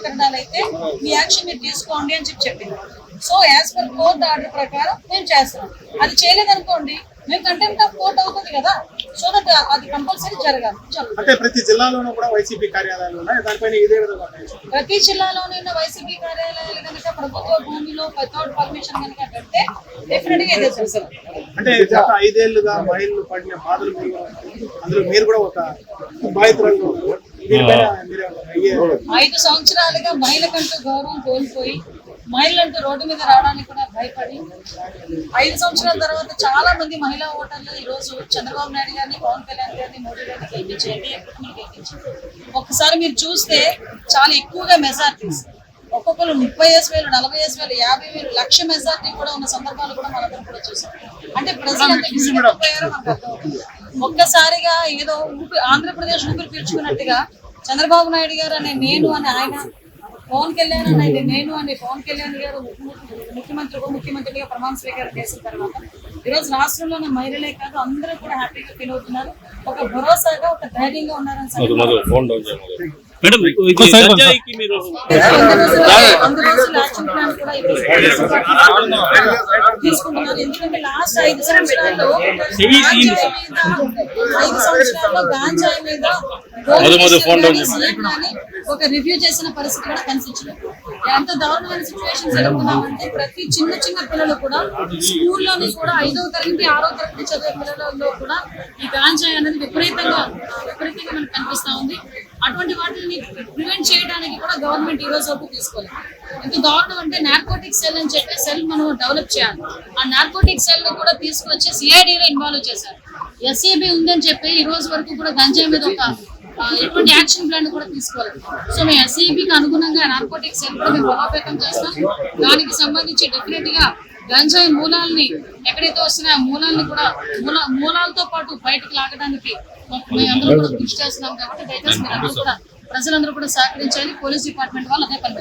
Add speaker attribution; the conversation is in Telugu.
Speaker 1: ఉపకరణాలు అయితే మీ యాక్షన్ మీరు తీసుకోండి అని చెప్పింది. So as per court order ప్రకారం మేము చేస్తున్నాం. అది చేయలేదనుకోండి మేము కంటెంప్ట్ ఆఫ్ కోర్ట్ అవుతుంది కదా. సో దట్ అది కంపల్సరీ జరగాలి.
Speaker 2: అంటే ప్రతి జిల్లాలోనూ కూడా వైసీపీ కార్యాలయాలు ఉన్నాయి, దానిపైన ఇదే విధంగా
Speaker 1: ప్రతి జిల్లాలోనే ఉన్న వైసీపీ కార్యాలయాలు కనుక ప్రభుత్వ భూమిలో వితౌట్ పర్మిషన్ కనుక కడితే డెఫినెట్ గా ఇదే చేస్తారు.
Speaker 2: అంటే గత 5 ఏళ్లుగా మహిళలు పడిన బాధలు అందులో మీరు కూడా ఒక బాధితురాలు.
Speaker 1: 5 సంవత్సరాలుగా మహిళకంటూ గౌరవం కోల్పోయి మహిళలంటూ రోడ్డు మీద రావడానికి కూడా భయపడి 5 సంవత్సరాల తర్వాత చాలా మంది మహిళా ఓటర్లు ఈ రోజు చంద్రబాబు నాయుడు గారిని, పవన్ కళ్యాణ్ గారిని, మోడీ గారిని గెలిపించేయండి. ఒక్కసారి మీరు చూస్తే చాలా ఎక్కువగా మెజార్టీస్, ఒక్కొక్కరు 30,000, 40,000, 50,000, లక్ష మెజార్టీ కూడా ఉన్న సందర్భాలు కూడా మనందరం కూడా చూసాం. అంటే ప్రజలు ఎంత విసిగిపోయారో మనకు అర్థమవుతుంది. ఒక్కసారిగా ఏదో ఆంధ్రప్రదేశ్ ఊపిరి పీల్చుకున్నట్టుగా చంద్రబాబు నాయుడు గారు అనే నేను అని ఆయన, పవన్ కళ్యాణ్ అనేది నేను అని పవన్ కళ్యాణ్ గారు ముఖ్యమంత్రిగా ప్రమాణ స్వీకారం చేసిన తర్వాత ఈరోజు రాష్ట్రంలో ఉన్న మహిళలే కాదు అందరూ కూడా హ్యాపీగా ఫీల్ అవుతున్నారు. ఒక భరోసాగా, ఒక ధైర్యంగా ఉన్నారని తీసుకుంటున్నారు. ఎందుకంటే లాస్ట్ 5 సంవత్సరాల్లో గాంజాయి మీద ఒక రివ్యూ చేసిన పరిస్థితి కూడా కనిపించలేదు. ఎంత దారుణమైన సిచ్యువేషన్స్ ఎదుర్కొన్నామంటే ప్రతి చిన్న పిల్లలు కూడా స్కూల్లోని కూడా 5వ తరగతి 6వ తరగతి చదివే పిల్లలలో కూడా ఈ గాంజాయి అనేది విపరీతంగా మనకు కనిపిస్తా ఉంది. అటువంటి వాటిని ప్రివెంట్ చేయడానికి కూడా గవర్నమెంట్ ఈ రోజు వరకు తీసుకోలేదు. ఎంత దారుణం అంటే నార్కోటిక్ సెల్ అని చెప్పి సెల్ మనం డెవలప్ చేయాలి. ఆ నార్కోటిక్ సెల్ ను కూడా తీసుకొచ్చి సిఐడిలో ఇన్వాల్వ్ చేశారు. ఎస్ఏబి ఉందని చెప్పి ఈ రోజు వరకు కూడా గంజాయి మీద ఒక ఎటువంటి యాక్షన్ ప్లాన్ కూడా తీసుకోలేదు. సో మేము ఎస్ఈబికి అనుగుణంగా నార్కోటిక్ సెల్ కూడా మేము బలోపేతం చేస్తాం. దానికి సంబంధించి డెఫినెట్ గా గంజాయి మూలాలని ఎక్కడైతే వస్తున్నాయో ఆ మూలాలని కూడా మూలాలతో పాటు బయటకు లాగడానికి మేము అందరూ కూడా కృషి చేస్తున్నాం. కాబట్టి దయచేసి మీరు అందరూ కూడా ప్రజలందరూ కూడా సహకరించాలి. పోలీస్ డిపార్ట్మెంట్ వాళ్ళు అదే పని.